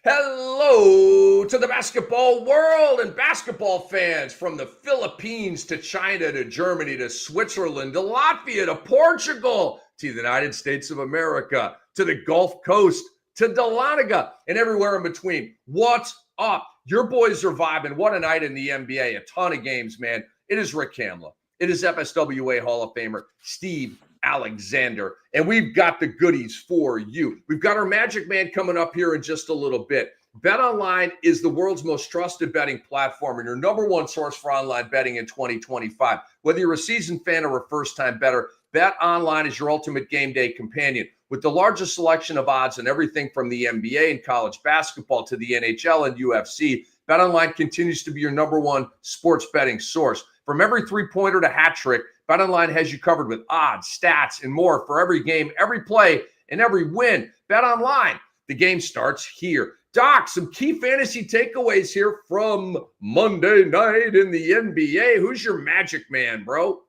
Hello to the basketball world and basketball fans from the Philippines to China to Germany to Switzerland to Latvia to Portugal to the United States of America to the Gulf Coast to Dahlonega and everywhere in between. What's up? Your boys are vibing. What a night in the NBA. A ton of games, man. It is Rick Kamla. It is FSWA Hall of Famer Steve Alexander, and we've got the goodies for you. We've got our Magic Man coming up here in just a little bit. BetOnline is the world's most trusted betting platform and your number one source for online betting in 2025. Whether you're a seasoned fan or a first-time bettor, BetOnline is your ultimate game day companion. With the largest selection of odds and everything from the NBA and college basketball to the NHL and UFC, BetOnline continues to be your number one sports betting source. From every three-pointer to hat trick, BetOnline has you covered with odds, stats, and more for every game, every play, and every win. BetOnline, the game starts here. Doc, some key fantasy takeaways here from Monday night in the NBA. Who's your Magic Man, bro?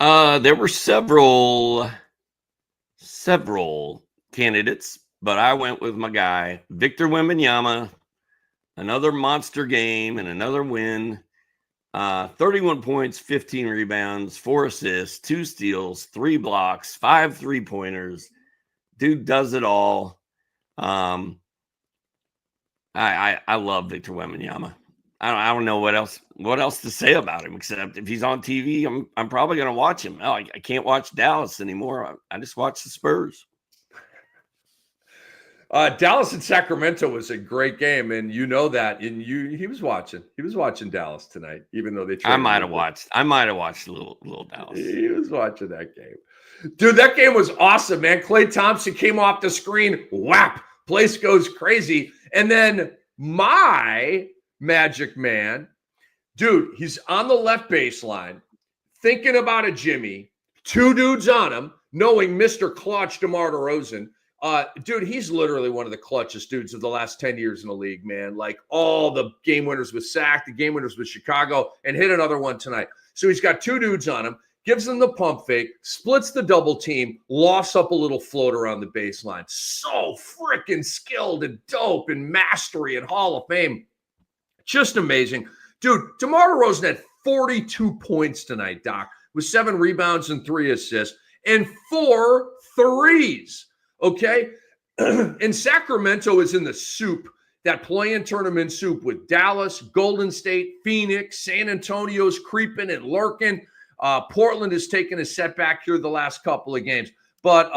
There were several candidates, but I went with my guy, Victor Wembanyama. Another monster game and another win. 31 points, 15 rebounds, 4 assists, 2 steals, 3 blocks, 5 3-pointers. Dude does it all. I love Victor Wembanyama. I don't know what else to say about him, except if he's on TV, I'm probably going to watch him. I can't watch Dallas anymore. I just watch the Spurs. Dallas and Sacramento was a great game, and you know that. And he was watching Dallas tonight, even though they. I might have watched a little Dallas. He was watching that game, dude. That game was awesome, man. Klay Thompson came off the screen, whap, place goes crazy, and then my Magic Man, dude, he's on the left baseline, thinking about a Jimmy, 2 dudes on him, knowing Mr. Clutch DeMar DeRozan. Dude, he's literally one of the clutchest dudes of the last 10 years in the league, man. Like all the game winners with Sac, the game winners with Chicago, and hit another one tonight. So he's got 2 dudes on him, gives them the pump fake, splits the double team, lofts up a little floater on the baseline. So freaking skilled and dope and mastery and Hall of Fame. Just amazing. Dude, DeMar DeRozan had 42 points tonight, Doc, with 7 rebounds and 3 assists and 4 threes. Okay, and Sacramento is in the soup, that play-in tournament soup with Dallas, Golden State, Phoenix, San Antonio's creeping and lurking. Portland has taken a setback here the last couple of games. But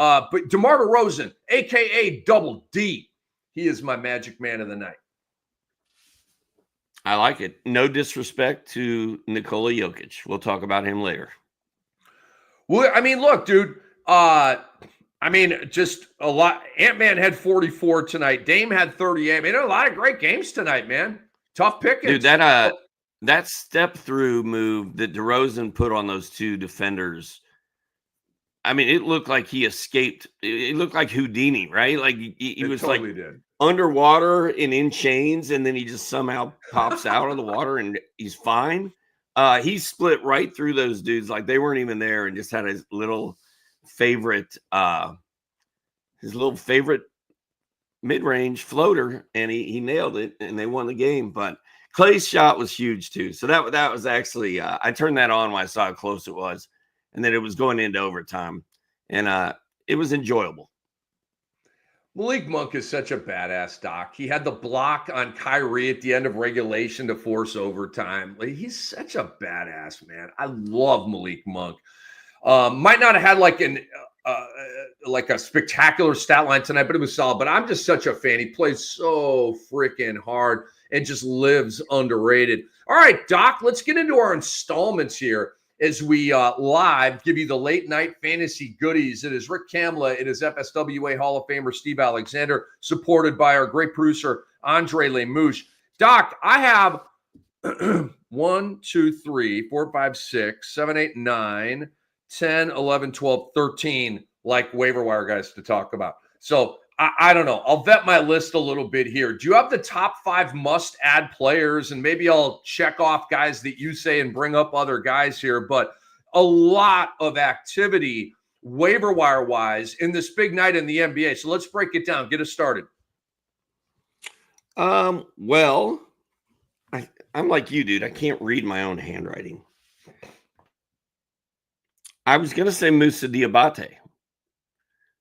DeMar DeRozan, a.k.a. Double D, he is my Magic Man of the night. I like it. No disrespect to Nikola Jokic. We'll talk about him later. Well, I mean, look, dude, just a lot. Ant-Man had 44 tonight. Dame had 38. I mean, there are a lot of great games tonight, man. Tough picking. Dude, that step-through move that DeRozan put on those 2 defenders, I mean, it looked like he escaped. It looked like Houdini, right? Like he was totally like underwater and in chains, and then he just somehow pops out of the water and he's fine. He split right through those dudes like they weren't even there and just had his little favorite mid-range floater, and he nailed it, and they won the game. But Klay's shot was huge too, so that was actually I turned that on when I saw how close it was, and then it was going into overtime, and it was enjoyable. Malik Monk is such a badass, Doc. He had the block on Kyrie at the end of regulation to force overtime. Like, he's such a badass, man. I love Malik Monk. Might not have had like a spectacular stat line tonight, but it was solid. But I'm just such a fan. He plays so freaking hard and just lives underrated. All right, Doc, let's get into our installments here as we live give you the late night fantasy goodies. It is Rick Kamla. It is FSWA Hall of Famer Steve Alexander, supported by our great producer, Andre Lemouche. Doc, I have 1, 2, 3, 4, 5, 6, 7, 8, 9, 10, 11, 12, 13, like waiver wire guys to talk about. So I don't know. I'll vet my list a little bit here. Do you have the top 5 must-add players? And maybe I'll check off guys that you say and bring up other guys here. But a lot of activity waiver wire-wise in this big night in the NBA. So let's break it down. Get us started. Well, I'm like you, dude. I can't read my own handwriting. I was going to say Moussa Diabate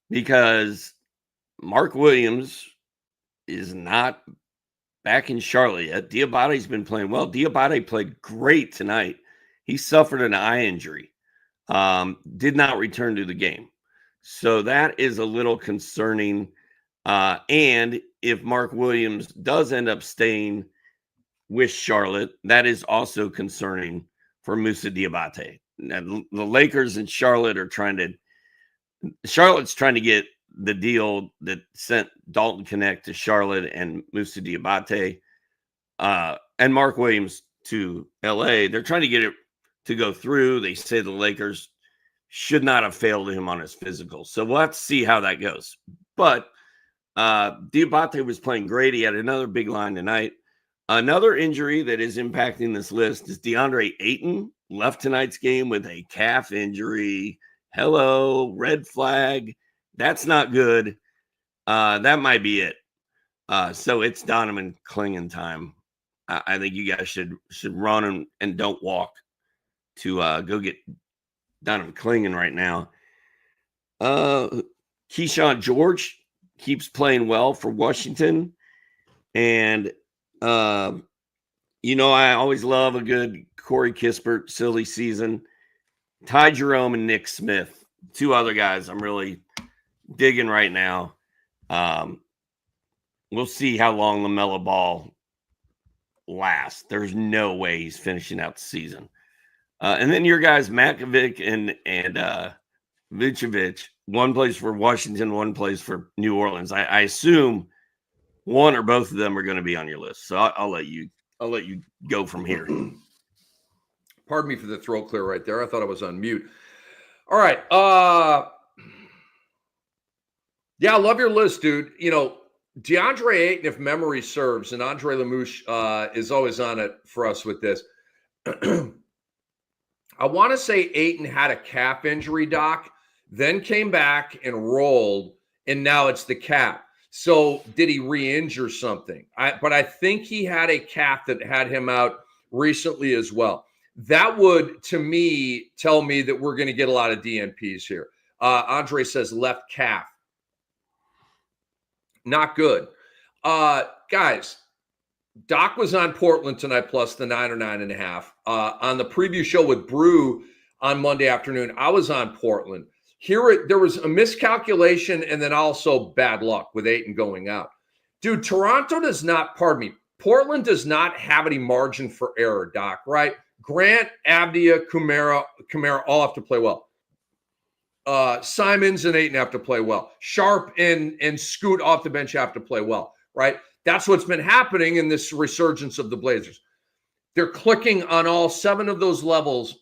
because Mark Williams is not back in Charlotte yet. Diabate's been playing well. Diabate played great tonight. He suffered an eye injury, did not return to the game. So that is a little concerning. And if Mark Williams does end up staying with Charlotte, that is also concerning for Moussa Diabate. Now, the Lakers and Charlotte are Charlotte's trying to get the deal that sent Dalton Connect to Charlotte and Moussa Diabate and Mark Williams to LA. They're trying to get it to go through. They say the Lakers should not have failed him on his physical. So we'll have to see how that goes. But Diabate was playing great. He had another big line tonight. Another injury that is impacting this list is DeAndre Ayton left tonight's game with a calf injury. Hello, red flag. That's not good. That might be it. So it's Donovan Clingan time. I think you guys should run and don't walk to go get Donovan Clingan right now. Keyshawn George keeps playing well for Washington. And, I always love a good Corey Kispert silly season. Ty Jerome and Nick Smith, two other guys I'm really digging right now. We'll see how long LaMelo Ball lasts. There's no way he's finishing out the season. And then your guys, Matkovic and Vucevic, one plays for Washington, one plays for New Orleans. I assume one or both of them are going to be on your list. So I'll let you go from here. Pardon me for the throat clear right there. I thought I was on mute. All right. Yeah, I love your list, dude. DeAndre Ayton, if memory serves, and Andre Lamouche is always on it for us with this. I want to say Ayton had a calf injury, Doc, then came back and rolled, and now it's the calf. So did he re-injure something? But I think he had a calf that had him out recently as well. That would, to me, tell me that we're going to get a lot of DNPs here. Andre says left calf. Not good. Guys, Doc was on Portland tonight plus the 9 or 9.5. On the preview show with Brew on Monday afternoon, I was on Portland. There was a miscalculation and then also bad luck with Ayton going out. Dude, Portland does not have any margin for error, Doc, right? Grant, Abdia, Kamara all have to play well. Simons and Ayton have to play well. Sharp and Scoot off the bench have to play well, right? That's what's been happening in this resurgence of the Blazers. They're clicking on all 7 of those levels.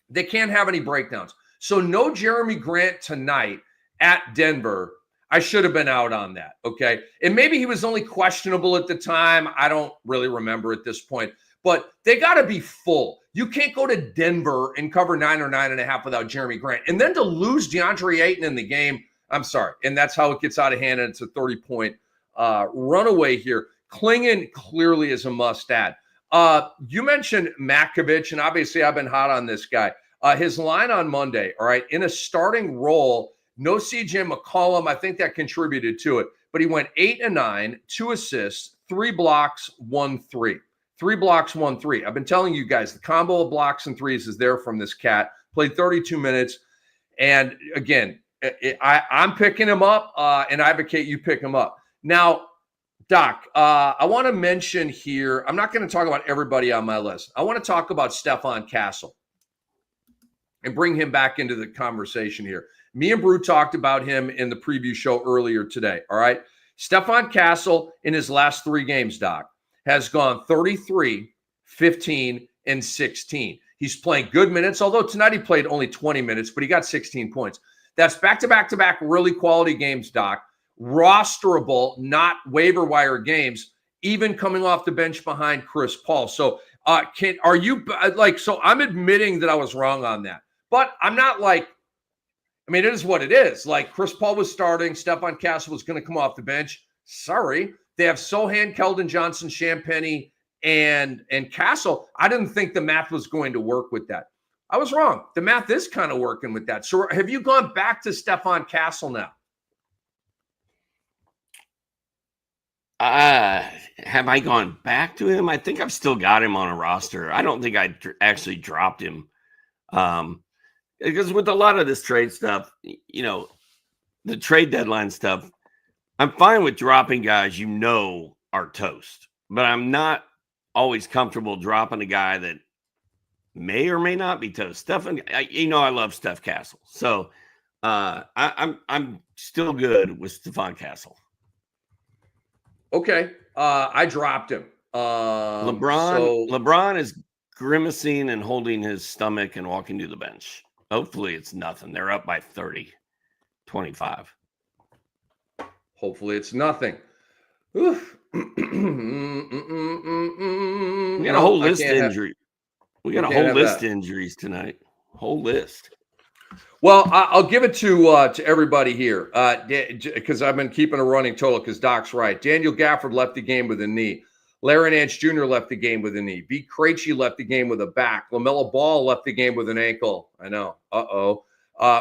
They can't have any breakdowns. So no Jeremy Grant tonight at Denver. I should have been out on that, okay? And maybe he was only questionable at the time. I don't really remember at this point. But they got to be full. You can't go to Denver and cover 9 or 9.5 without Jeremy Grant. And then to lose DeAndre Ayton in the game, I'm sorry. And that's how it gets out of hand, and it's a 30-point runaway here. Clingan clearly is a must-add. You mentioned Matkovic, and obviously I've been hot on this guy. His line on Monday, all right, in a starting role, no CJ McCollum. I think that contributed to it. But he went 8 and 9, 2 assists, 3 blocks, 1 3. 3 blocks, 1 3. I've been telling you guys, the combo of blocks and threes is there from this cat. Played 32 minutes. And again, I'm picking him up and I advocate you pick him up. Now, Doc, I want to mention here, I'm not going to talk about everybody on my list. I want to talk about Stephon Castle and bring him back into the conversation here. Me and Brew talked about him in the preview show earlier today, all right? Stephon Castle in his last 3 games, Doc, has gone 33, 15, and 16. He's playing good minutes, although tonight he played only 20 minutes, but he got 16 points. That's back-to-back-to-back really quality games, Doc. Rosterable, not waiver wire games, even coming off the bench behind Chris Paul. So so I'm admitting that I was wrong on that. But I'm not it is what it is. Like Chris Paul was starting, Stephon Castle was going to come off the bench. Sorry. They have Sohan, Keldon Johnson, Champagny, and Castle. I didn't think the math was going to work with that. I was wrong. The math is kind of working with that. So have you gone back to Stefan Castle now? Have I gone back to him? I think I've still got him on a roster. I don't think I actually dropped him. Because with a lot of this trade stuff, the trade deadline stuff, I'm fine with dropping guys are toast. But I'm not always comfortable dropping a guy that may or may not be toast. I love Steph Castle. So I'm still good with Stefan Castle. Okay. I dropped him. LeBron is grimacing and holding his stomach and walking to the bench. Hopefully it's nothing. They're up by 30, 25. Hopefully it's nothing. Oof. We got a whole list of injuries. We got a whole list of injuries tonight. Whole list. Well, I'll give it to everybody here because I've been keeping a running total because Doc's right. Daniel Gafford left the game with a knee. Larry Nance Jr. left the game with a knee. V. Krejci left the game with a back. LaMelo Ball left the game with an ankle. I know.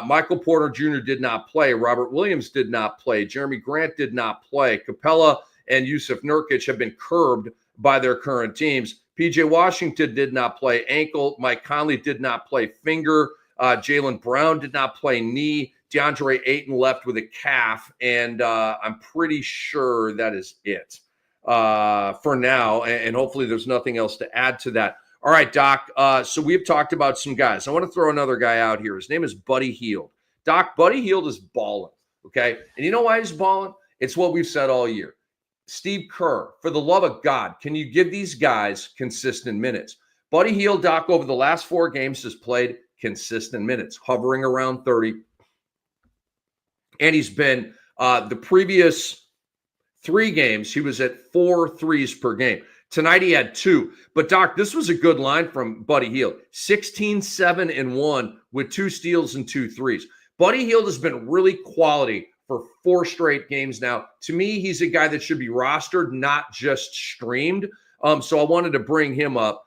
Michael Porter Jr. did not play. Robert Williams did not play. Jeremy Grant did not play. Capella and Yusuf Nurkic have been curbed by their current teams. P.J. Washington did not play. Ankle. Mike Conley did not play. Finger. Jaylen Brown did not play. Knee. DeAndre Ayton left with a calf. And I'm pretty sure that is it for now. And hopefully there's nothing else to add to that. All right, Doc. So we've talked about some guys. I want to throw another guy out here. His name is Buddy Hield. Doc, Buddy Hield is balling, okay? And you know why he's balling? It's what we've said all year. Steve Kerr, for the love of God, can you give these guys consistent minutes? Buddy Hield, Doc, over the last 4 games has played consistent minutes, hovering around 30. And he's been the previous 3 games, he was at 4 threes per game. Tonight he had 2. But, Doc, this was a good line from Buddy Hield. 16, 7, and 1 with 2 steals and 2 threes. Buddy Hield has been really quality for 4 straight games now. To me, he's a guy that should be rostered, not just streamed. So I wanted to bring him up.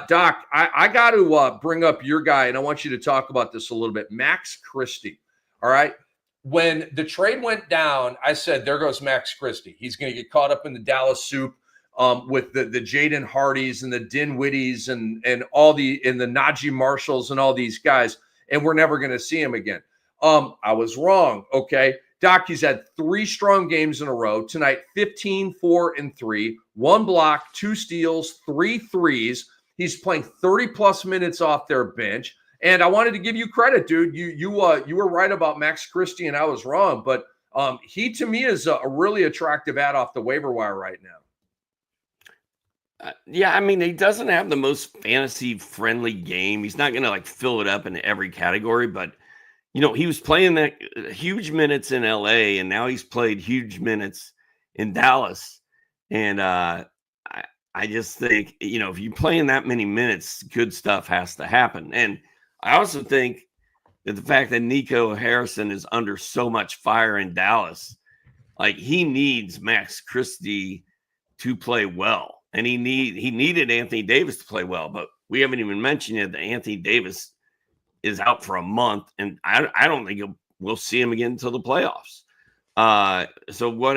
Doc, I got to bring up your guy, and I want you to talk about this a little bit. Max Christie, all right? When the trade went down, I said, there goes Max Christie. He's going to get caught up in the Dallas soup with the Jaden Hardys and the Dinwiddies and all the Najee Marshalls and all these guys, and we're never going to see him again. I was wrong, okay? Doc, he's had 3 strong games in a row. Tonight, 15, 4, and 3. 1 block, 2 steals, 3 threes. He's playing 30-plus minutes off their bench. And I wanted to give you credit, dude. You were right about Max Christie, and I was wrong. But he, to me, is a really attractive ad off the waiver wire right now. Yeah, I mean, he doesn't have the most fantasy-friendly game. He's not going to, fill it up in every category. But, he was playing that huge minutes in L.A., and now he's played huge minutes in Dallas. And I just think, if you're playing that many minutes, good stuff has to happen. And I also think that the fact that Nico Harrison is under so much fire in Dallas, he needs Max Christie to play well. And he needed Anthony Davis to play well, but we haven't even mentioned yet that Anthony Davis is out for a month, and I don't think we'll see him again until the playoffs. So what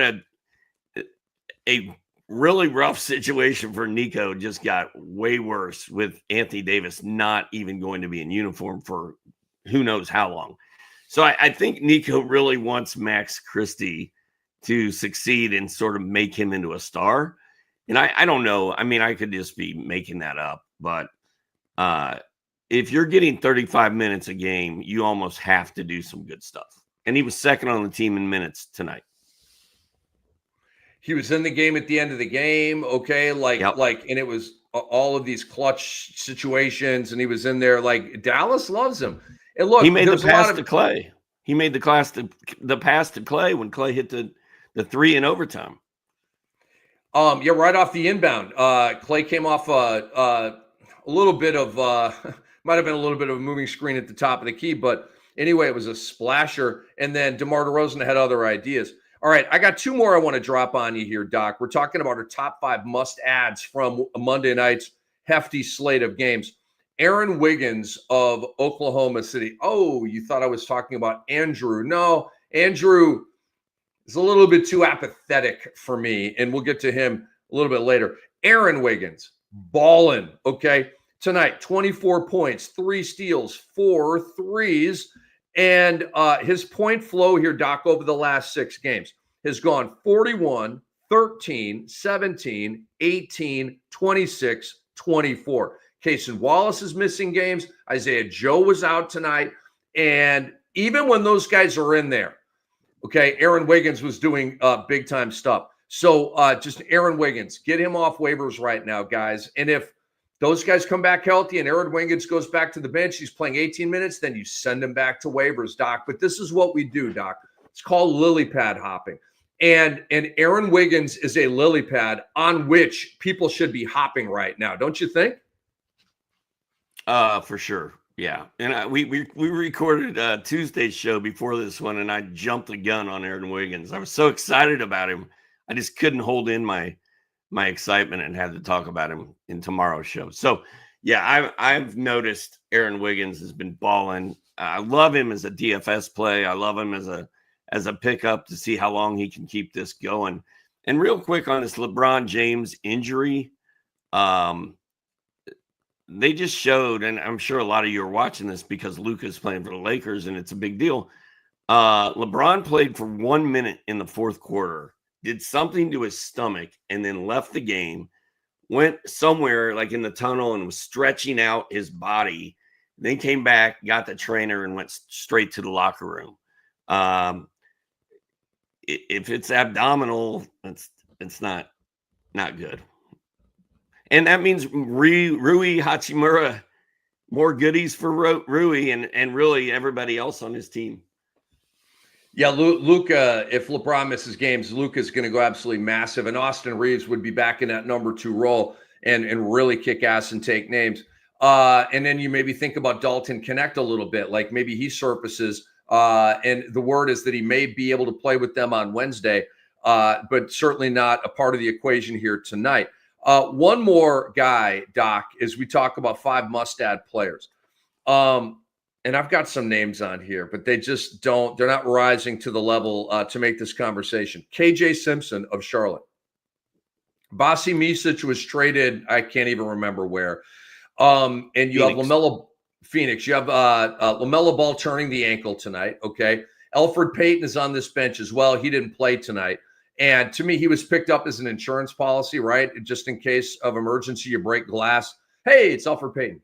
a really rough situation for Nico just got way worse with Anthony Davis not even going to be in uniform for who knows how long. So I think Nico really wants Max Christie to succeed and sort of make him into a star. And I don't know. I mean, I could just be making that up. But if you're getting 35 minutes a game, you almost have to do some good stuff. And he was second on the team in minutes tonight. He was in the game at the end of the game, okay? And it was all of these clutch situations, and he was in there. Dallas loves him. And look, he made the pass to Clay. He made the pass to Clay when Clay hit the 3 in overtime. Yeah, right off the inbound. Clay came off a little bit of might have been a little bit of a moving screen at the top of the key, but anyway, it was a splasher. And then DeMar DeRozan had other ideas. All right, I got 2 more I want to drop on you here, Doc. We're talking about our top 5 must-adds from Monday night's hefty slate of games. Aaron Wiggins of Oklahoma City. Oh, you thought I was talking about Andrew. No, Andrew is a little bit too apathetic for me, and we'll get to him a little bit later. Aaron Wiggins, balling, okay? Tonight, 24 points, 3 steals, 4 threes. And his point flow here, Doc, over the last 6 games has gone 41, 13, 17, 18, 26, 24. Cason Wallace is missing games. Isaiah Joe was out tonight. And even when those guys are in there, okay, Aaron Wiggins was doing big-time stuff. So just Aaron Wiggins, get him off waivers right now, guys. And if those guys come back healthy and Aaron Wiggins goes back to the bench, he's playing 18 minutes, then you send him back to waivers, Doc. But this is what we do, Doc. It's called lily pad hopping. And Aaron Wiggins is a lily pad on which people should be hopping right now, don't you think? For sure. Yeah. And we recorded Tuesday's show before this one, and I jumped the gun on Aaron Wiggins. I was so excited about him. I just couldn't hold in my excitement and had to talk about him in tomorrow's show. So, yeah, I've noticed Aaron Wiggins has been balling. I love him as a DFS play. I love him as a pickup to see how long he can keep this going. And real quick on this LeBron James injury, they just showed, and I'm sure a lot of you are watching this because Luka's playing for the Lakers and it's a big deal. LeBron played for 1 minute in the fourth quarter, did something to his stomach, and then left the game, went somewhere like in the tunnel and was stretching out his body. Then came back, got the trainer, and went straight to the locker room. If it's abdominal, it's not good. And that means Rui Hachimura, more goodies for Rui and really everybody else on his team. Yeah, Luka, if LeBron misses games, Luka's going to go absolutely massive. And Austin Reeves would be back in that number 2 role and really kick ass and take names. And then you maybe think about Dalton Connect a little bit, like maybe he surfaces. And the word is that he may be able to play with them on Wednesday, but certainly not a part of the equation here tonight. One more guy, Doc, as we talk about 5 must-add players. And I've got some names on here, but they're not rising to the level to make this conversation. KJ Simpson of Charlotte. Basi Misic was traded, I can't even remember where. And you have Phoenix. You have LaMelo Ball turning the ankle tonight, okay? Elfrid Payton is on this bench as well. He didn't play tonight. And to me, he was picked up as an insurance policy, right? Just in case of emergency, you break glass. Hey, it's Elfrid Payton.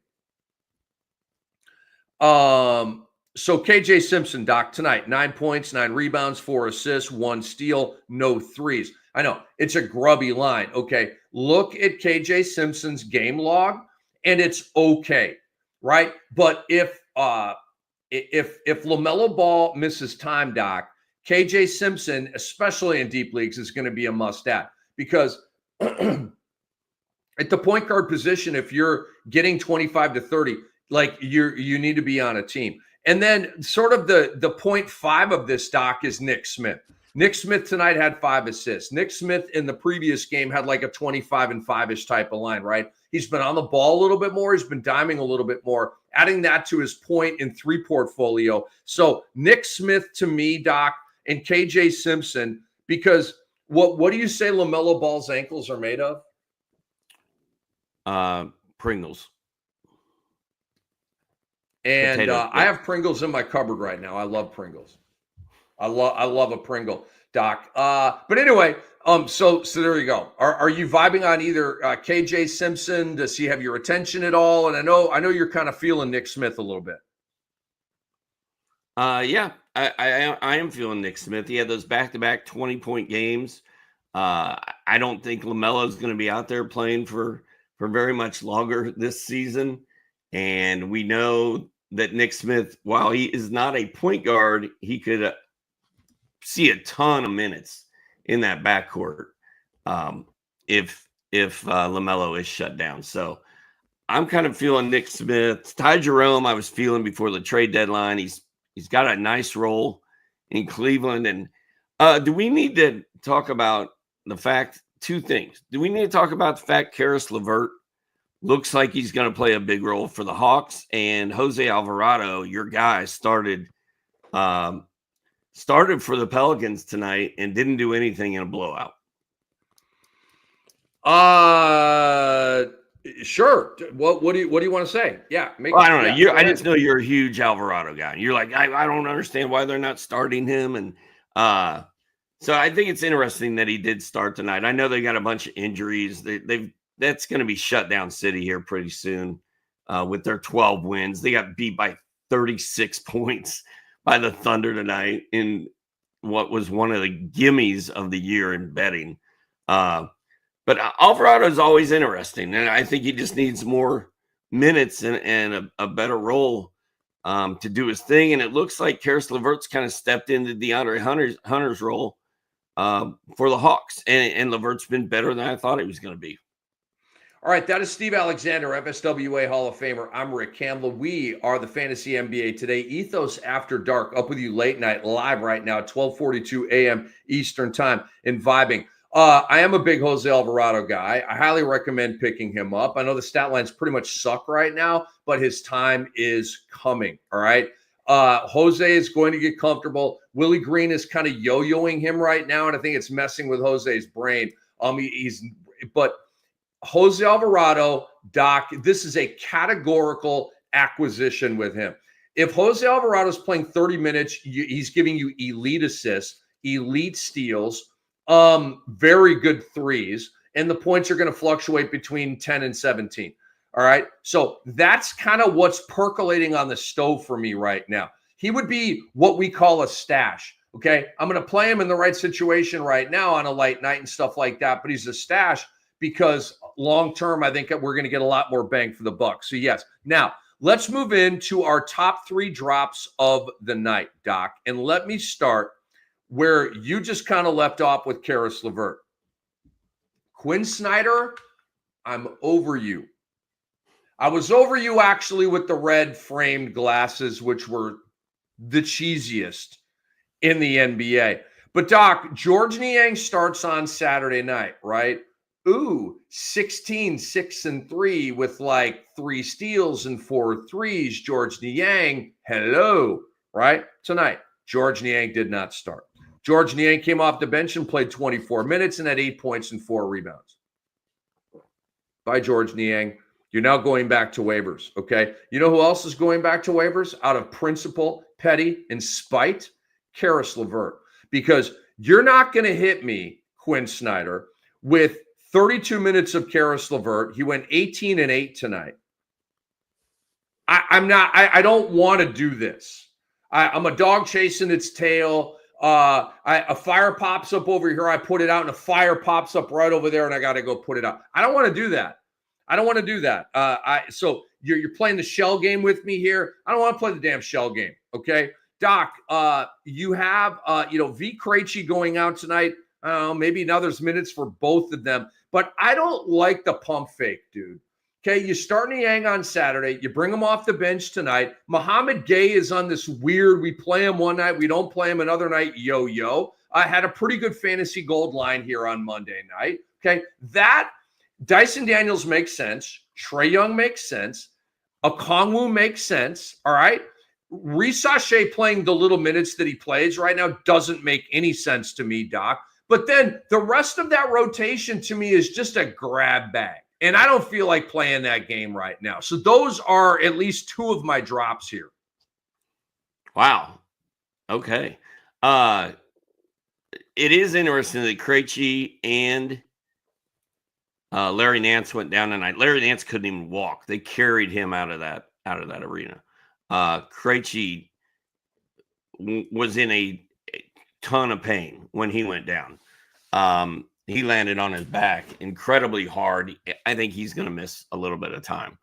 So KJ Simpson, Doc, tonight, 9 points, 9 rebounds, 4 assists, 1 steal, no threes. I know it's a grubby line. Okay. Look at KJ Simpson's game log and it's okay. Right. But if LaMelo Ball misses time, Doc, KJ Simpson, especially in deep leagues, is going to be a must-add because at the point guard position, if you're getting 25 to 30, like you need to be on a team. And then sort of the 0.5 of this, Doc, is Nick Smith. Nick Smith tonight had 5 assists. Nick Smith in the previous game had like a 25 and 5-ish type of line, right? He's been on the ball a little bit more. He's been diming a little bit more, adding that to his point and 3 portfolio. So Nick Smith to me, Doc, and KJ Simpson, because what do you say LaMelo Ball's ankles are made of? Pringles. And I have Pringles in my cupboard right now. I love Pringles. I love a Pringle, Doc. But anyway, so there you go. Are you vibing on either KJ Simpson? Does he have your attention at all? And I know you're kind of feeling Nick Smith a little bit. Yeah, I am feeling Nick Smith. He had those back-to-back 20-point games. I don't think LaMelo is going to be out there playing for very much longer this season. And we know that Nick Smith, while he is not a point guard, he could see a ton of minutes in that backcourt if LaMelo is shut down. So I'm kind of feeling Nick Smith. Ty Jerome, I was feeling before the trade deadline. He's got a nice role in Cleveland, and Do we need to talk about the fact, two things? Do we need to talk about the fact Karis LeVert looks like he's going to play a big role for the Hawks, and Jose Alvarado, your guy, started for the Pelicans tonight and didn't do anything in a blowout? Sure. What do you want to say? Yeah. I don't know. I just know you're a huge Alvarado guy. You're like, I don't understand why they're not starting him. And so I think it's interesting that he did start tonight. I know they got a bunch of injuries. That's going to be shut down city here pretty soon with their 12 wins. They got beat by 36 points by the Thunder tonight in what was one of the gimmies of the year in betting. But Alvarado is always interesting, and I think he just needs more minutes and a better role to do his thing. And it looks like Karis LeVert's kind of stepped into DeAndre Hunter's role for the Hawks, and LeVert's been better than I thought he was going to be. All right, that is Steve Alexander, FSWA Hall of Famer. I'm Rick Kamla. We are the Fantasy NBA Today Ethos After Dark, up with you late night, live right now at 12:42 a.m. Eastern Time, and vibing. I am a big Jose Alvarado guy. I highly recommend picking him up. I know the stat lines pretty much suck right now, but his time is coming, all right? Jose is going to get comfortable. Willie Green is kind of yo-yoing him right now, and I think it's messing with Jose's brain. But Jose Alvarado, Doc, this is a categorical acquisition with him. If Jose Alvarado is playing 30 minutes, he's giving you elite assists, elite steals, very good threes, and the points are going to fluctuate between 10 and 17. All right. So that's kind of what's percolating on the stove for me right now. He would be what we call a stash. Okay. I'm going to play him in the right situation right now on a light night and stuff like that, but he's a stash because long term, I think we're going to get a lot more bang for the buck. So yes. Now let's move into our top 3 drops of the night, Doc. And let me start where you just kind of left off with Karis LeVert. Quinn Snyder, I'm over you. I was over you actually with the red framed glasses, which were the cheesiest in the NBA. But Doc, George Niang starts on Saturday night, right? 16, 6 and 3 with like 3 steals and 4 threes. George Niang, hello, right? Tonight, George Niang did not start. George Niang came off the bench and played 24 minutes and had 8 points and 4 rebounds. Bye, George Niang. You're now going back to waivers, okay? You know who else is going back to waivers out of principle, petty, and spite? Karis LeVert. Because you're not going to hit me, Quinn Snyder, with 32 minutes of Karis LeVert. He went 18 and 8 tonight. I don't want to do this. I'm a dog chasing its tail. A fire pops up over here. I put it out, and a fire pops up right over there, and I got to go put it out. I don't want to do that. So you're playing the shell game with me here. I don't want to play the damn shell game. Okay, Doc. You have V. Krejci going out tonight. Maybe now there's minutes for both of them, but I don't like the pump fake, dude. Okay, you start Niang on Saturday. You bring him off the bench tonight. Mohamed Gay is on this weird, we play him one night, we don't play him another night, yo-yo. I had a pretty good fantasy gold line here on Monday night. Okay, that Dyson Daniels makes sense. Trae Young makes sense. Okongwu makes sense, all right? Reece Shea playing the little minutes that he plays right now doesn't make any sense to me, Doc. But then the rest of that rotation to me is just a grab bag. And I don't feel like playing that game right now. So those are at least 2 of my drops here. Wow. Okay. It is interesting that Krejci and Larry Nance went down tonight. Larry Nance couldn't even walk. They carried him out of that arena. Krejci was in a ton of pain when he went down. He landed on his back incredibly hard. I think he's going to miss a little bit of time.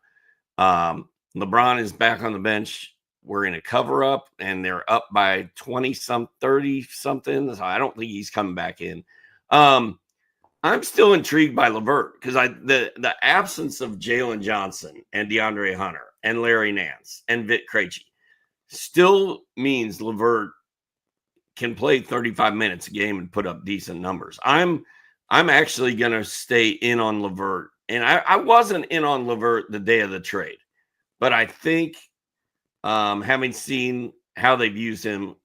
LeBron is back on the bench. We're in a cover up, and they're up by 30 something. So I don't think he's coming back in. I'm still intrigued by LeVert because the absence of Jalen Johnson and DeAndre Hunter and Larry Nance and Vic Krejci still means LeVert can play 35 minutes a game and put up decent numbers. I'm actually going to stay in on LeVert. And I wasn't in on LeVert the day of the trade, but I think having seen how they've used him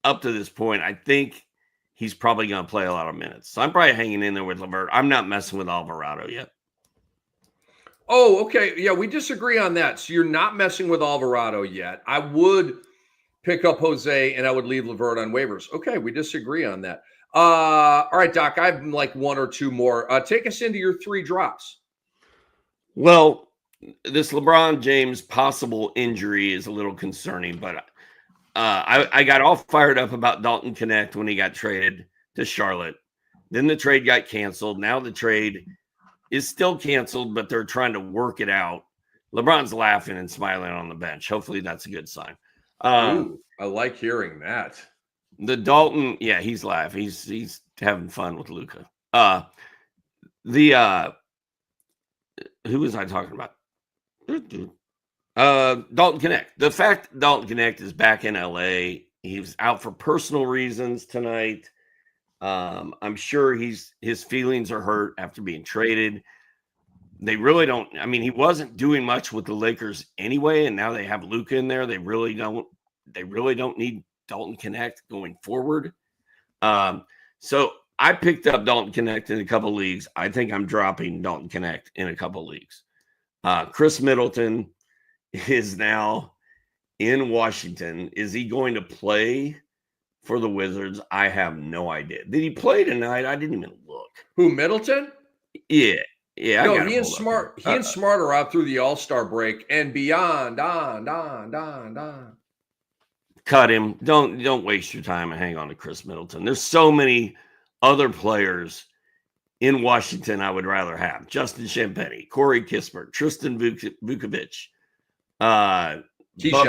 up to this point, I think he's probably going to play a lot of minutes. So I'm probably hanging in there with LeVert. I'm not messing with Alvarado yet. Oh, okay. Yeah, we disagree on that. So you're not messing with Alvarado yet. I would pick up Jose and I would leave LeVert on waivers. Okay, we disagree on that. All right, Doc, I have like one or two more. Take us into your 3 drops. Well, this LeBron James possible injury is a little concerning, but I got all fired up about Dalton Connect when he got traded to Charlotte. Then the trade got canceled. Now the trade is still canceled, but they're trying to work it out. LeBron's laughing and smiling on the bench. Hopefully that's a good sign. Ooh, I like hearing that. The Dalton, yeah, he's laughing. He's having fun with Luka. Who was I talking about? Dalton Connect. The fact Dalton Connect is back in LA, he was out for personal reasons tonight. I'm sure his feelings are hurt after being traded. They really don't. I mean, he wasn't doing much with the Lakers anyway, and now they have Luka in there. They really don't need Dalton Connect going forward. So I picked up Dalton Connect in a couple leagues. I think I'm dropping Dalton Connect in a couple leagues. Chris Middleton is now in Washington. Is he going to play for the Wizards? I have no idea. Did he play tonight? I didn't even look. Who, Middleton? Yeah. No, he and Smart are out through the All-Star break and beyond. Don. Cut him. Don't waste your time and hang on to Chris Middleton. There's so many other players in Washington I would rather have. Justin Champagnie, Corey Kispert, Tristan Vukovic, Bob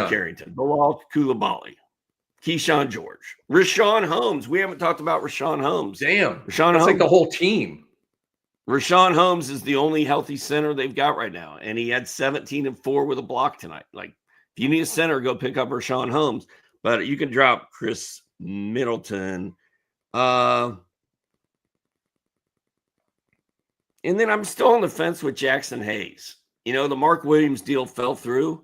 Carrington, Bilal Coulibaly, Keyshawn George, Rashawn Holmes. We haven't talked about Rashawn Holmes. Damn. That's like the whole team. Rashawn Holmes is the only healthy center they've got right now. And he had 17 and 4 with a block tonight. Like, if you need a center, go pick up Rashawn Holmes. But you can drop Chris Middleton. And then I'm still on the fence with Jackson Hayes. You know, the Mark Williams deal fell through.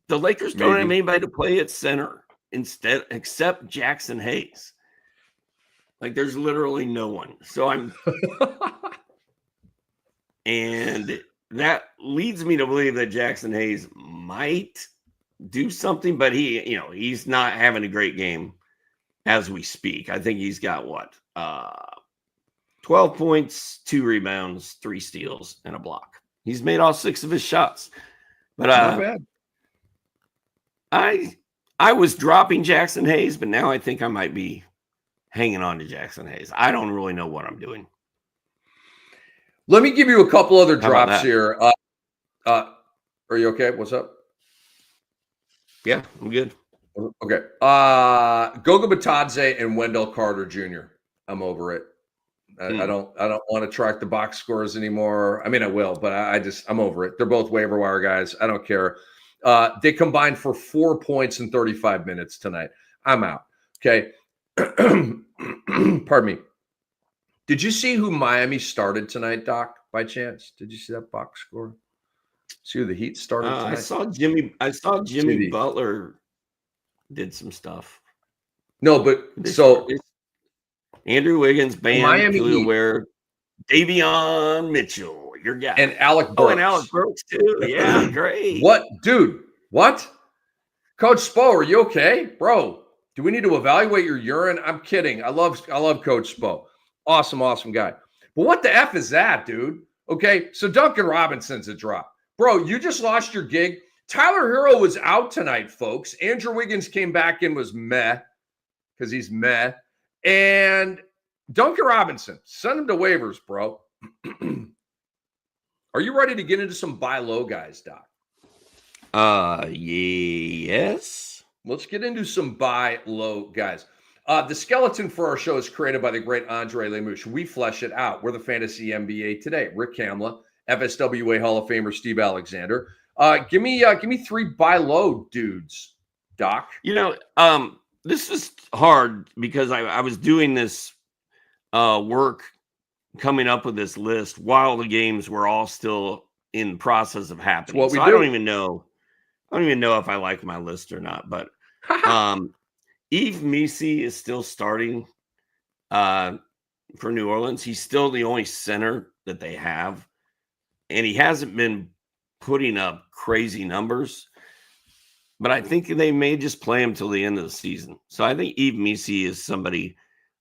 The Lakers don't have anybody to play at center except Jackson Hayes. Like, there's literally no one. So and that leads me to believe that Jackson Hayes might do something, but he's not having a great game as we speak. I think he's got 12 points, 2 rebounds, 3 steals, and a block. He's made all 6 of his shots. But not bad. I was dropping Jackson Hayes, but now I think I might be hanging on to Jackson Hayes. I don't really know what I'm doing. Let me give you a couple other drops here. Are you okay? What's up? Yeah, I'm good. Okay. Goga Batadze and Wendell Carter Jr. I'm over it. I don't want to track the box scores anymore. I mean, I will, but I'm over it. They're both waiver wire guys. I don't care. They combined for 4 points in 35 minutes tonight. I'm out. Okay. Pardon me. Did you see who Miami started tonight, Doc, by chance? Did you see that box score? See who the Heat started tonight? I saw Jimmy Butler did some stuff. No, but so Andrew Wiggins, Bam, Julio Ware, Davion Mitchell, your guy. And Alec Burks. Oh, and Alec Burks too. Yeah, great. What? Dude, what? Coach Spo, are you okay? Bro, do we need to evaluate your urine? I'm kidding. I love Coach Spo. Awesome guy. But what the F is that, dude? Okay, so Duncan Robinson's a drop. Bro, you just lost your gig. Tyler Hero was out tonight, folks. Andrew Wiggins came back and was meh because he's meh. And Duncan Robinson, send him to waivers, bro. Are you ready to get into some buy low guys, Doc? Yes. Let's get into some buy low guys. The skeleton for our show is created by the great Andre Lemouche. We flesh it out. We're the Fantasy NBA today. Rick Kamla, FSWA Hall of Famer Steve Alexander. Give me 3 buy low dudes, Doc. You know, this was hard because I was doing this work coming up with this list while the games were all still in process of happening. So I don't even know if I like my list or not. But Yves Missi is still starting for New Orleans. He's still the only center that they have, and he hasn't been putting up crazy numbers. But I think they may just play him till the end of the season. So I think Yves Missi is somebody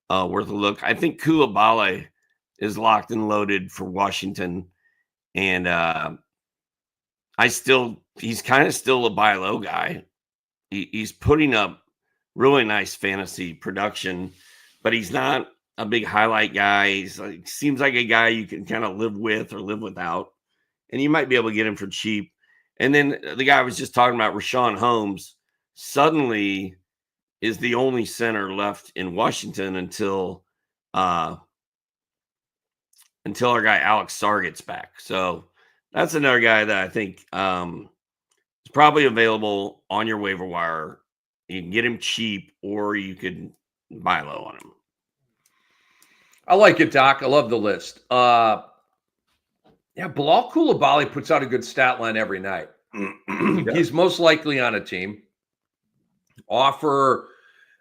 worth a look. I think Koulibaly is locked and loaded for Washington, and he's kind of still a buy low guy. He's putting up really nice fantasy production, but he's not a big highlight guy. He's seems like a guy you can kind of live with or live without, and you might be able to get him for cheap. And then the guy I was just talking about, Rashawn Holmes, suddenly is the only center left in Washington until our guy Alex Sarr gets back. So that's another guy that I think is probably available on your waiver wire. You can get him cheap, or you could buy low on him. I like it, Doc. I love the list. Yeah, Bilal Koulibaly puts out a good stat line every night. He's most likely on a team. Offer,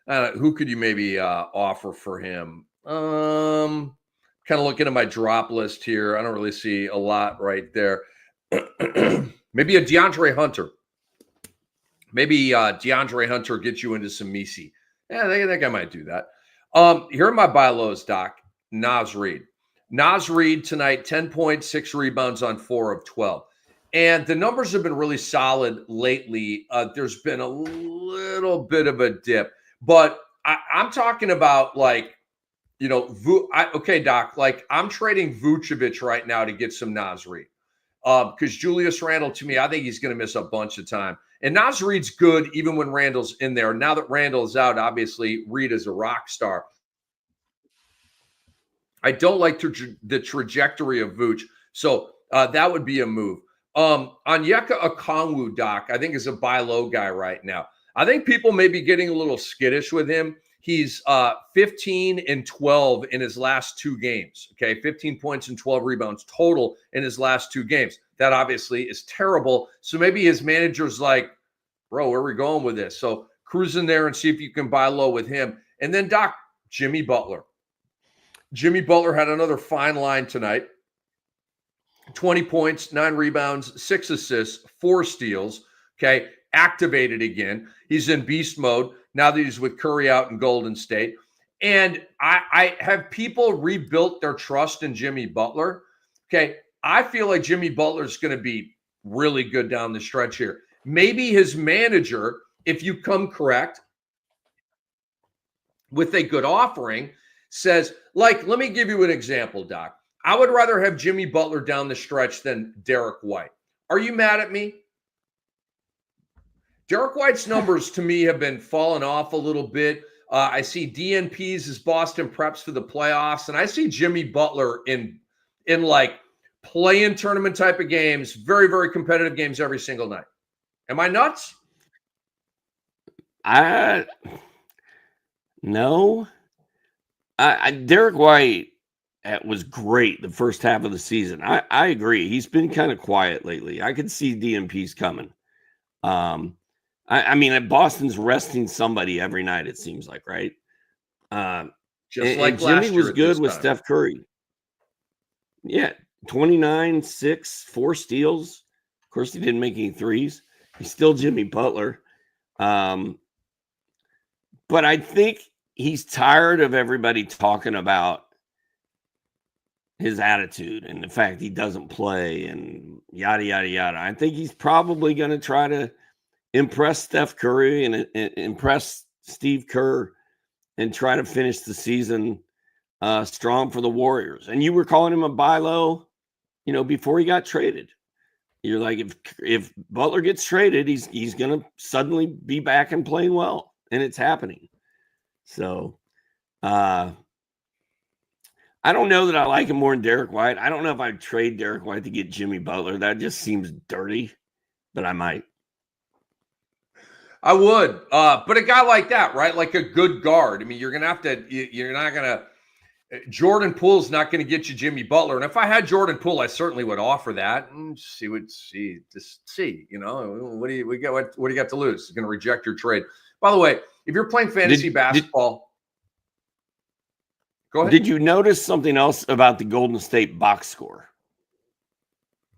who could you maybe offer for him? Kind of looking at my drop list here. I don't really see a lot right there. Maybe a DeAndre Hunter. Maybe DeAndre Hunter gets you into some Missi. Yeah, I think I might do that. Here are my buy lows, Doc. Naz Reid. Naz Reid tonight, 10 points, 6 rebounds on 4 of 12. And the numbers have been really solid lately. There's been a little bit of a dip. But I'm talking about okay, Doc, I'm trading Vucevic right now to get some Naz Reid. Because Julius Randle, to me, I think he's going to miss a bunch of time. And Naz Reid's good even when Randle's in there. Now that Randle's out, obviously, Reid is a rock star. I don't like the trajectory of Vooch. So that would be a move. Onyeka Okongwu, Doc, I think is a buy low guy right now. I think people may be getting a little skittish with him. He's 15 and 12 in his last 2 games. Okay, 15 points and 12 rebounds total in his last 2 games. That obviously is terrible. So maybe his manager's like, bro, where are we going with this? So cruise in there and see if you can buy low with him. And then, Doc, Jimmy Butler. Jimmy Butler had another fine line tonight. 20 points, 9 rebounds, 6 assists, 4 steals. Okay, activated again. He's in beast mode now that he's with Curry out in Golden State. And I have people rebuilt their trust in Jimmy Butler. Okay, I feel like Jimmy Butler is going to be really good down the stretch here. Maybe his manager, if you come correct with a good offering, says, let me give you an example, Doc. I would rather have Jimmy Butler down the stretch than Derek White. Are you mad at me? Derek White's numbers to me have been falling off a little bit. I see DNPs as Boston preps for the playoffs, and I see Jimmy Butler in play-in tournament type of games, very, very competitive games every single night. Am I nuts? No. Derek White was great the first half of the season. I agree. He's been kind of quiet lately. I could see DNPs coming. I mean, Boston's resting somebody every night, it seems like, right? Just like last Jimmy year was good with Steph Curry. Yeah, 29, 6, 4 steals. Of course, he didn't make any threes. He's still Jimmy Butler. But I think he's tired of everybody talking about his attitude and the fact he doesn't play and yada, yada, yada. I think he's probably going to try to impress Steph Curry and impress Steve Kerr and try to finish the season strong for the Warriors. And you were calling him a buy low, before he got traded. You're like, if Butler gets traded, he's going to suddenly be back and playing well, and it's happening. So I don't know that I like him more than Derek White. I don't know if I'd trade Derek White to get Jimmy Butler. That just seems dirty, but I might. I would. But a guy like that, right? Like a good guard. I mean, you're not going to, Jordan Poole's not going to get you Jimmy Butler. And if I had Jordan Poole, I certainly would offer that and see, what do you got to lose? He's going to reject your trade. By the way, if you're playing fantasy basketball, go ahead. Did you notice something else about the Golden State box score?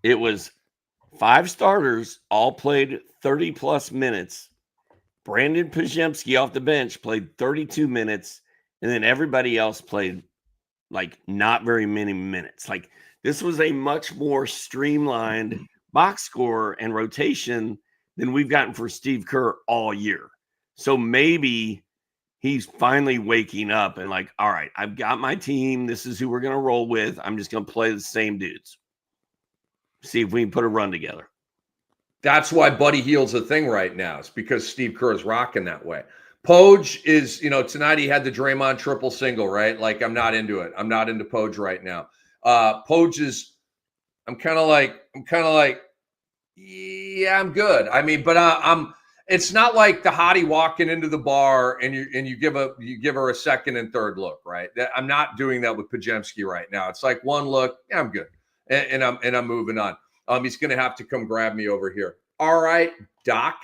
It was 5 starters, all played 30-plus minutes. Brandon Podziemski off the bench played 32 minutes, and then everybody else played like not very many minutes. Like this was a much more streamlined box score and rotation than we've gotten for Steve Kerr all year. So maybe he's finally waking up and like, all right, I've got my team. This is who we're going to roll with. I'm just going to play the same dudes. See if we can put a run together. That's why Buddy Hield's a thing right now. It's because Steve Kerr is rocking that way. Poj is, tonight he had the Draymond triple single, right? Like, I'm not into it. I'm not into Poj right now. Poj is, I'm kind of like, yeah, I'm good. I mean, but it's not like the hottie walking into the bar and you give her a second and third look, right? I'm not doing that with Podziemski right now. It's like one look, yeah, I'm good, and I'm moving on. He's going to have to come grab me over here. All right, Doc.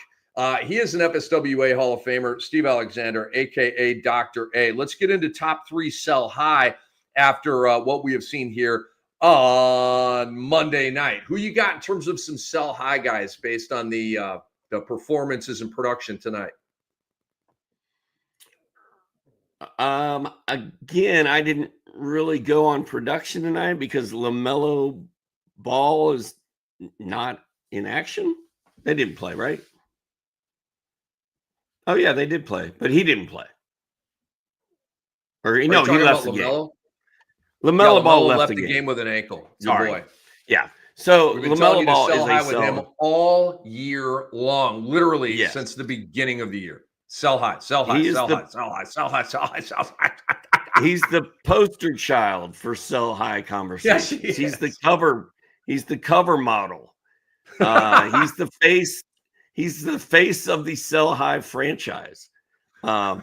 He is an FSWA Hall of Famer, Steve Alexander, a.k.a. Dr. A. Let's get into top 3 sell high after what we have seen here on Monday night. Who you got in terms of some sell high guys based on the performances and production tonight? Again, I didn't really go on production tonight because LaMelo Ball is not in action. They didn't play, right? Oh yeah, they did play, but he didn't play. Or he left the game. LaMelo Ball left the game with an ankle. Sorry. Boy. Yeah. So LaMelo Ball is high with him all year long, literally since the beginning of the year. Sell high, sell high, sell high, sell high, sell high, sell high, sell high. He's the poster child for sell high conversations. Yes, he's the cover. He's the cover model. He's the face. He's the face of the sell high franchise. There's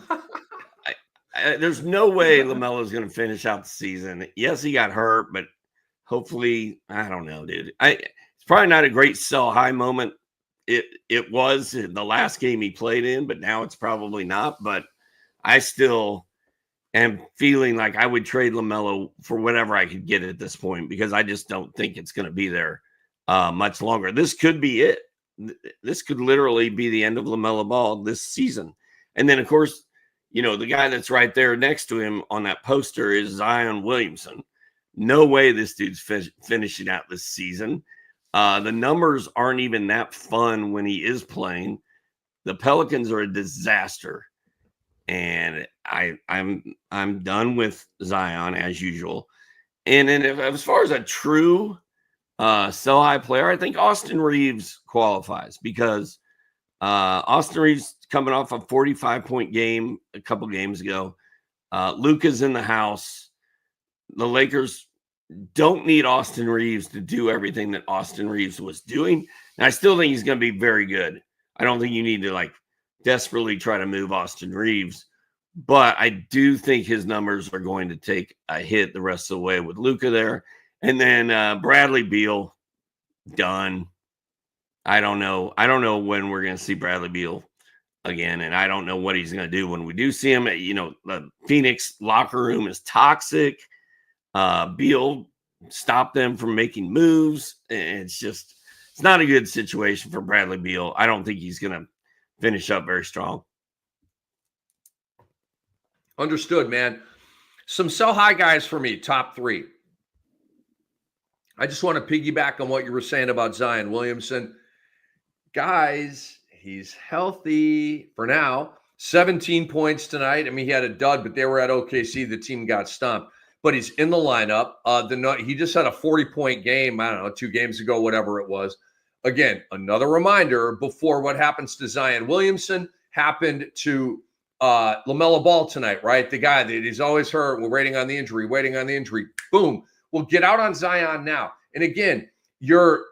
no way LaMelo is going to finish out the season. Yes, he got hurt, but hopefully, I don't know, dude. It's probably not a great sell high moment. It was the last game he played in, but now it's probably not. But I still am feeling like I would trade LaMelo for whatever I could get at this point because I just don't think it's going to be there much longer. This could be it. This could literally be the end of LaMelo Ball this season. And then, of course, the guy that's right there next to him on that poster is Zion Williamson. No way this dude's finishing out this season. The numbers aren't even that fun when he is playing. The Pelicans are a disaster. And I'm done with Zion as usual. And then as far as a true sell high player, I think Austin Reeves qualifies because Austin Reeves coming off a 45-point game a couple games ago. Luka's in the house. The Lakers don't need Austin Reeves to do everything that Austin Reeves was doing. And I still think he's going to be very good. I don't think you need to desperately try to move Austin Reeves, but I do think his numbers are going to take a hit the rest of the way with Luka there. And then Bradley Beal, done. I don't know when we're going to see Bradley Beal again, and I don't know what he's going to do when we do see him. The Phoenix locker room is toxic. Beal stopped them from making moves. It's not a good situation for Bradley Beal. I don't think he's going to finish up very strong. Understood, man. Some sell high guys for me, top 3. I just want to piggyback on what you were saying about Zion Williamson. Guys, he's healthy for now. 17 points tonight. I mean, he had a dud, but they were at OKC. The team got stomped. But he's in the lineup. He just had a 40-point game, I don't know, 2 games ago, whatever it was. Again, another reminder before what happens to Zion Williamson happened to LaMelo Ball tonight, right? The guy that he's always hurt. We're waiting on the injury. Boom. Well, get out on Zion now. And again, you're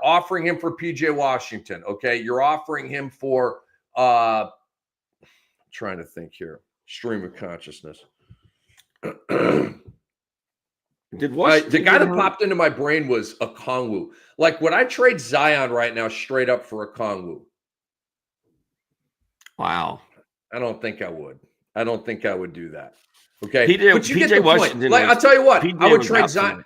offering him for PJ Washington, okay? You're offering him for Trying to think here. Stream of consciousness. The guy that popped into my brain was a Kongwu. Like, would I trade Zion right now straight up for a Kongwu? Wow. I don't think I would. I don't think I would do that. Okay. But you get the point. Like, I'll tell you what, I would trade Zion.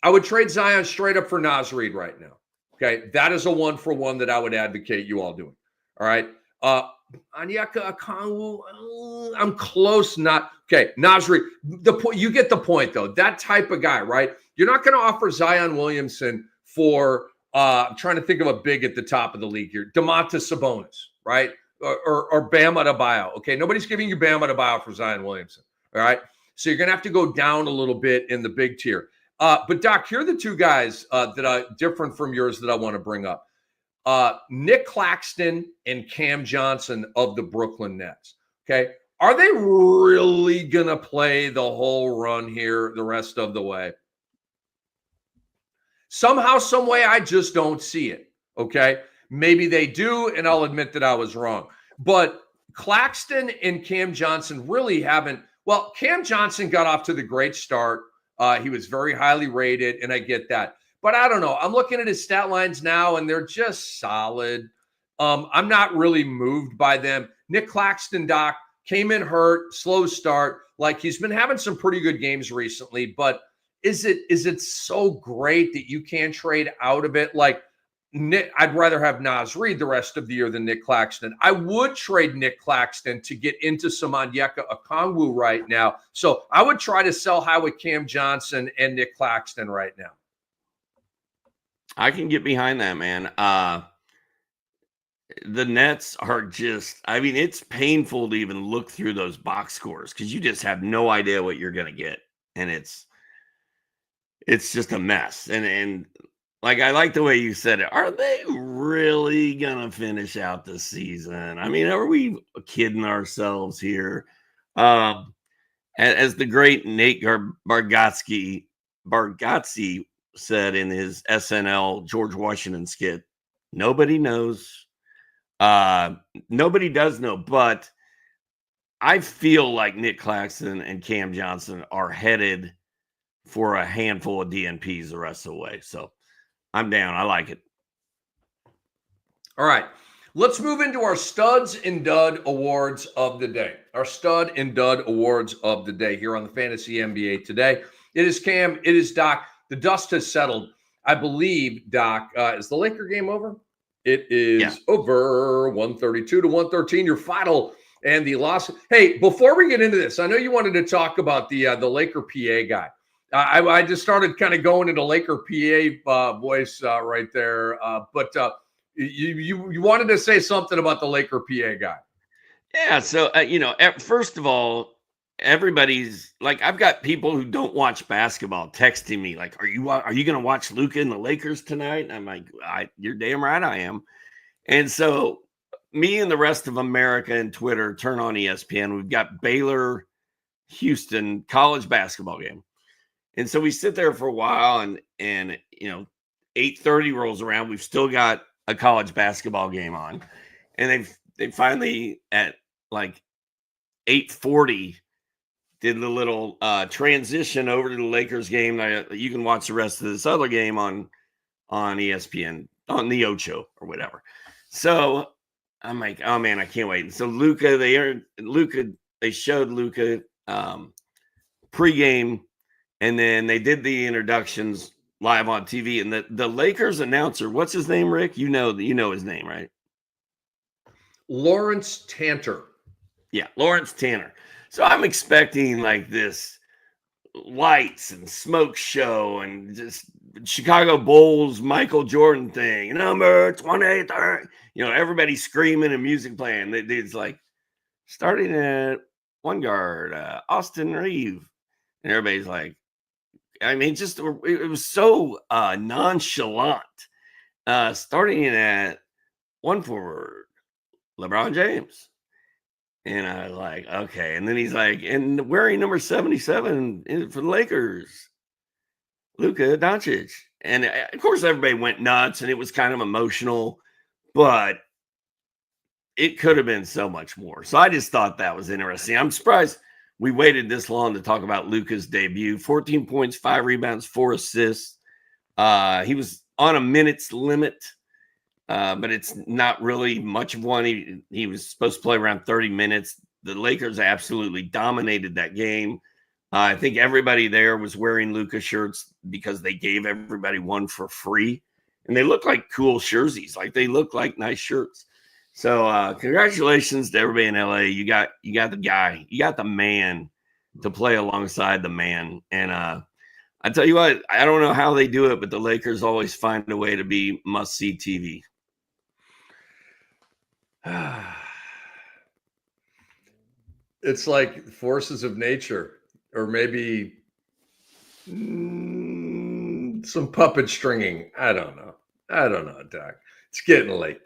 I would trade Zion straight up for Naz Reid right now. Okay. That is a 1-for-1 that I would advocate you all doing. All right. Onyeka Okongwu, I'm close. Not okay. Naz Reid. You get the point though. That type of guy, right? You're not going to offer Zion Williamson for. I'm trying to think of a big at the top of the league here. Domantas Sabonis, right? Or Bam Adebayo. Okay, nobody's giving you Bam Adebayo for Zion Williamson. All right, so you're going to have to go down a little bit in the big tier. But Doc, here are the two guys that are different from yours that I want to bring up. Nick Claxton and Cam Johnson of the Brooklyn Nets. Okay. Are they really going to play the whole run here the rest of the way? Somehow, some way, I just don't see it. Okay. Maybe they do, and I'll admit that I was wrong. But Claxton and Cam Johnson really haven't. Well, Cam Johnson got off to the great start. He was very highly rated, and I get that. But I don't know. I'm looking at his stat lines now, and they're just solid. I'm not really moved by them. Nick Claxton, Doc, came in hurt, slow start. Like, he's been having some pretty good games recently, but is it so great that you can't trade out of it? Like, Nick, I'd rather have Naz Reid the rest of the year than Nick Claxton. I would trade Nick Claxton to get into some Onyeka Okongwu right now. So I would try to sell high with Cam Johnson and Nick Claxton right now. I can get behind that, man. The Nets are just, I mean, it's painful to even look through those box scores because you just have no idea what you're going to get. And it's just a mess. And like, I like the way you said it. Are they really going to finish out the season? I mean, are we kidding ourselves here? As the great Nate Bargatze said in his SNL George Washington skit, nobody knows. Nobody does know, but I feel like Nick Claxton and Cam Johnson are headed for a handful of DNPs the rest of the way. So I'm down. I like it. All right. Let's move into our studs and dud awards of the day. Our stud and dud awards of the day here on the Fantasy NBA today. It is Cam. It is Doc. The dust has settled. I believe, Doc, is the Laker game over? It is over 132 to 113. Your final and the loss. Hey, before we get into this, I know you wanted to talk about the Laker PA guy. I just started kind of going into Laker PA voice right there. But you wanted to say something about the Laker PA guy. Yeah. So, first of all, everybody's like, I've got people who don't watch basketball texting me like, are you going to watch Luka and the Lakers tonight? And I'm like, you're damn right I am. And so me and the rest of America and Twitter turn on ESPN. We've got Baylor, Houston college basketball game. And so we sit there for a while and 8:30 rolls around. We've still got a college basketball game on. And they finally at like 8:40 did the little transition over to the Lakers game. You can watch the rest of this other game on ESPN, on the Ocho or whatever. So I'm like, oh man, I can't wait. And so they showed Luka pregame, and then they did the introductions live on TV. And the Lakers announcer, what's his name, Rick? You know his name, right? Lawrence Tanner. Yeah, Lawrence Tanner. So I'm expecting like this lights and smoke show and just Chicago Bulls Michael Jordan thing, number 28, everybody screaming and music playing. It's like starting at one guard, Austin Reeves, and everybody's like, I mean, it was so nonchalant. Starting at one forward, LeBron James. And I was like, okay. And then he's like, and wearing number 77 for the Lakers, Luka Doncic. And of course, everybody went nuts and it was kind of emotional. But it could have been so much more. So I just thought that was interesting. I'm surprised we waited this long to talk about Luka's debut. 14 points, 5 rebounds, 4 assists. He was on a minutes limit, but it's not really much of one. He was supposed to play around 30 minutes. The Lakers absolutely dominated that game. I think everybody there was wearing Luka shirts because they gave everybody one for free. And they look like cool jerseys. Like they look like nice shirts. So congratulations to everybody in LA. You got the guy. You got the man to play alongside the man. And I tell you what, I don't know how they do it, but the Lakers always find a way to be must-see TV. It's like forces of nature, or maybe some puppet stringing. I don't know, Doc. It's getting late.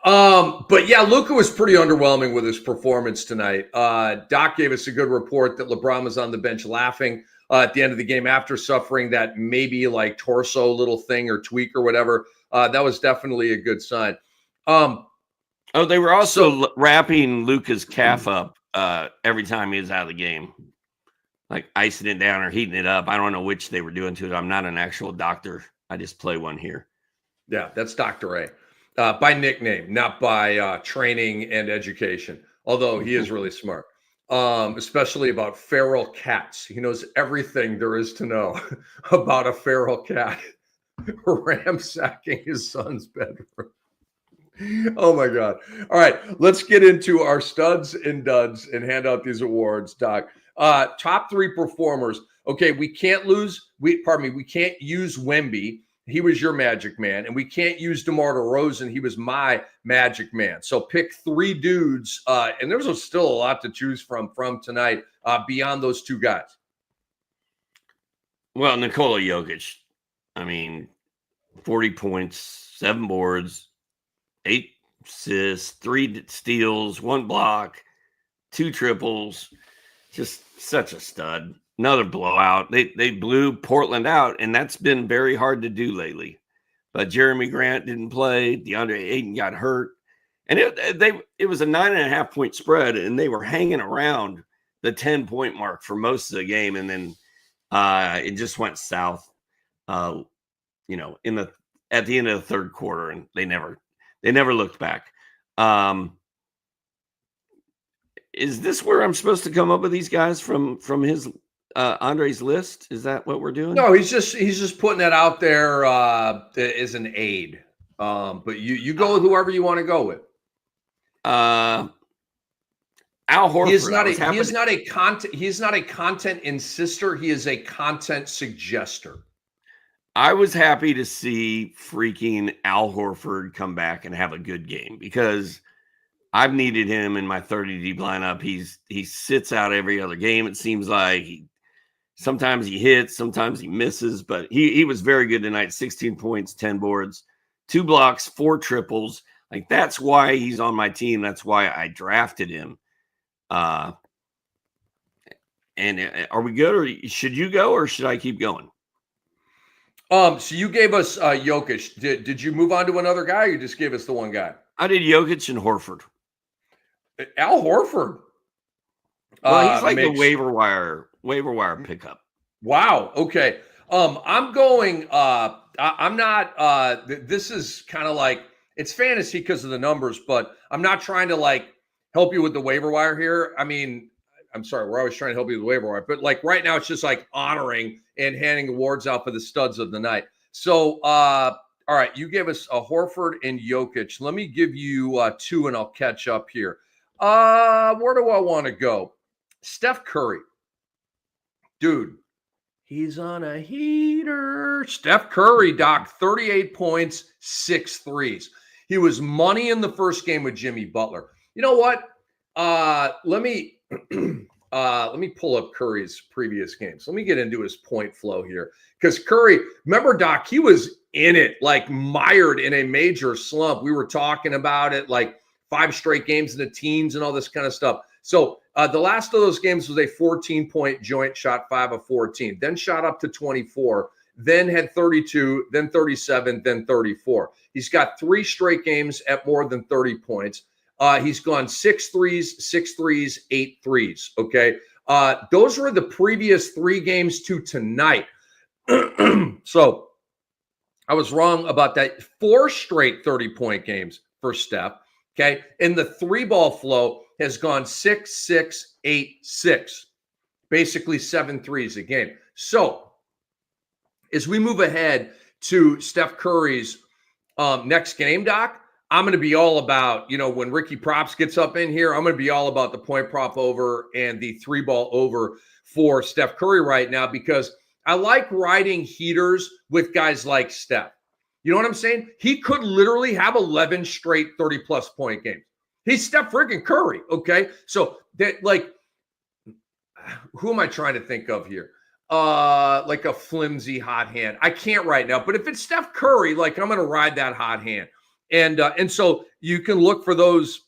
But yeah, Luka was pretty underwhelming with his performance tonight. Doc gave us a good report that LeBron was on the bench laughing at the end of the game after suffering that maybe like torso little thing or tweak or whatever. That was definitely a good sign. They were also wrapping Luka's calf up every time he was out of the game, like icing it down or heating it up. I don't know which they were doing to it. I'm not an actual doctor. I just play one here. Yeah, that's Dr. A. By nickname, not by training and education, although he is really smart, especially about feral cats. He knows everything there is to know about a feral cat ransacking his son's bedroom. Oh, my God. All right, let's get into our studs and duds and hand out these awards, Doc. Top 3 performers. Okay, we can't use Wemby. He was your Magic Man, and we can't use DeMar DeRozan. He was my Magic Man. So pick 3 dudes, and there's still a lot to choose from tonight beyond those 2 guys. Well, Nikola Jokic, 40 points, 7 boards, 8 assists, 3 steals, 1 block, 2 triples. Just such a stud. Another blowout. They blew Portland out, and that's been very hard to do lately. But Jeremy Grant didn't play. DeAndre Ayton got hurt. And it was a 9.5-point spread, and they were hanging around the 10-point mark for most of the game. And then it just went south, at the end of the third quarter, and they never looked back. Is this where I'm supposed to come up with these guys from his Andre's list? Is that what we're doing? No, he's just putting that out there as an aid. But you go with whoever you want to go with. Al Horford. He is not a content insister. He is a content suggester. I was happy to see freaking Al Horford come back and have a good game because I've needed him in my 30 deep lineup. He sits out every other game. It seems like sometimes he hits, sometimes he misses, but he was very good tonight. 16 points, 10 boards, 2 blocks, 4 triples. Like that's why he's on my team. That's why I drafted him. And are we good, or should you go, or should I keep going? So you gave us Jokic. Did you move on to another guy, or you just gave us the one guy? I did Jokic and Horford. Al Horford. Well, he's like the waiver wire pickup. Wow. Okay. I'm going. I'm not. This is kind of like it's fantasy because of the numbers, but I'm not trying to like help you with the waiver wire here. I'm sorry. We're always trying to help you with the waiver wire, but like right now, it's just like honoring and handing awards out for the studs of the night. So, all right, you gave us a Horford and Jokic. Let me give you 2, and I'll catch up here. Where do I want to go? Steph Curry. Dude, he's on a heater. Steph Curry, Doc, 38 points, 6 threes. He was money in the first game with Jimmy Butler. You know what? Let me pull up Curry's previous games. Let me get into his point flow here. Because Curry, remember, Doc, he was in it, like mired in a major slump. We were talking about it, like 5 straight games in the teens and all this kind of stuff. So the last of those games was a 14-point joint, shot 5 of 14, then shot up to 24, then had 32, then 37, then 34. He's got 3 straight games at more than 30 points. He's gone 6 threes, 6 threes, 8 threes. Okay. Those were the previous 3 games to tonight. So I was wrong about that. 4 straight 30-point games for Steph. Okay. And the 3-ball flow has gone 6, 6, 8, 6. Basically 7 threes a game. So as we move ahead to Steph Curry's next game, Doc, I'm going to be all about, when Ricky Props gets up in here, I'm going to be all about the point prop over and the 3-ball over for Steph Curry right now, because I like riding heaters with guys like Steph. You know what I'm saying? He could literally have 11 straight 30-plus point games. He's Steph freaking Curry, okay? So, who am I trying to think of here? Like a flimsy hot hand. I can't right now, but if it's Steph Curry, I'm going to ride that hot hand. And so you can look for those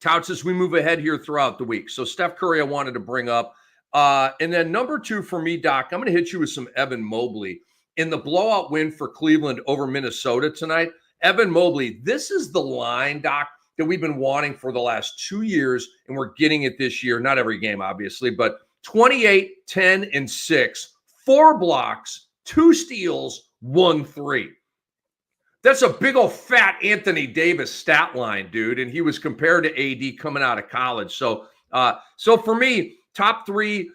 touts as we move ahead here throughout the week. So Steph Curry, I wanted to bring up. And then number 2 for me, Doc, I'm going to hit you with some Evan Mobley. In the blowout win for Cleveland over Minnesota tonight, Evan Mobley, this is the line, Doc, that we've been wanting for the last 2 years, and we're getting it this year. Not every game, obviously, but 28, 10, and 6, 4 blocks, 2 steals, 1 3. That's a big old fat Anthony Davis stat line, dude. And he was compared to AD coming out of college. So for me, top 3